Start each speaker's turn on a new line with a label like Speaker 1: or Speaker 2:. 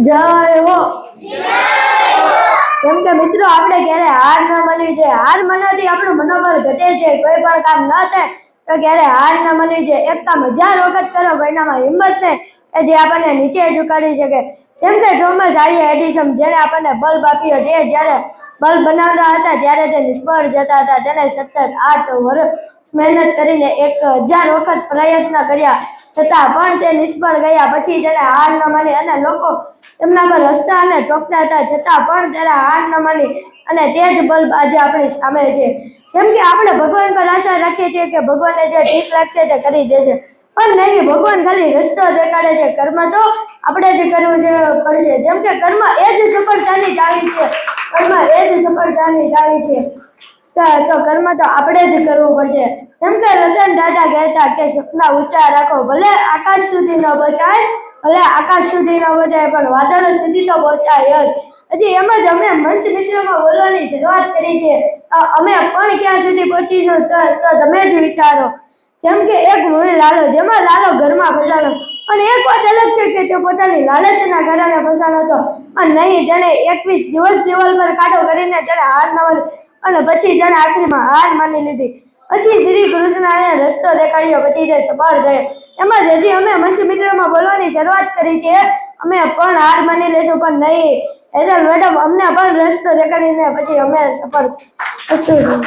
Speaker 1: જય હો. કેમ કે મિત્રો આપણે ક્યારે હાર ન માનવી જોઈએ. હાર માનવાથી આપણું મનોબળ ઘટે છે. કોઈ પણ કામ ન થાય તો ક્યારે હાર ન માનવી જોઈએ. એક કામ 1000 વખત કરો, કોઈનામાં હિંમત નહીં કે જે આપણને નીચે ઝુકાડી શકે. જેમ કે થોમસ આલ્વા એડિસન, જેણે આપણને બલ્બ આપ્યો, તે જ્યારે બલ્બ બનાવતા હતા ત્યારે તે નિષ્ફળ જતા હતા. તેને સતત 8 વર્ષ મહેનત કરીને 1000 વખત પ્રયત્ન કર્યા છતાં પણ તે નિષ્ફળ ગયા. પછી તેને હાર ન માની અને લોકો તેમના પર હસતા અને ટોકતા હતા, છતાં પણ તેને હાર ન માની અને તે જ બલ્બ આજે આપણી સામે છે. જેમ કે આપણે ભગવાન પર આશા રાખીએ છીએ કે ભગવાનને જે ઠીક લાગશે તે કરી દેશે, પણ નહીં, ભગવાન ખાલી રસ્તો દેખાડે છે. કર્મ તો આપણે જ કરવું પડશે. જેમ કે કર્મ એ જ સફળતાની ચાવી છે. કર્મ એ જ સફળતાની ચાવી છે. તો કર્મ તો આપણે જ કરવું પડશે. જેમ કે રતન ટાટા કહેતા કે સપના ઊંચા રાખો, ભલે આકાશ સુધી ન પહોંચાય, પણ વાદળો સુધી તો પહોંચાય જ. હજી એમ જ અમે મંચ મિત્રોમાં બોલવાની શરૂઆત કરી છે. અમે પણ ક્યાં સુધી પહોંચીશું તો તમે જ વિચારો. જેમ કે એક મૂવી લાલો, જેમાં લાલો ઘરમાં ફસાણો, અને એક વાત અલગ છે કે તે પોતાની લાલચના કારણે ફસાણો હતો, અને નહીં, તેણે 21 દિવસ દિવાલ પર કાંટો કરીને તેણે હાર ન માની અને પછી તેણે આખરીમાં હાર માની લીધી. પછી શ્રી કૃષ્ણએ રસ્તો દેખાડ્યો, પછી તે સફળ થયો. એમ જ હજી અમે મંચ મિત્રોમાં બોલવાની શરૂઆત કરી છે. અમે પણ હાર માની લેશું, પણ નહીં, હેતલ મેડમ અમને પણ રસ્તો દેખાડીને પછી અમે સફળ થઈશું.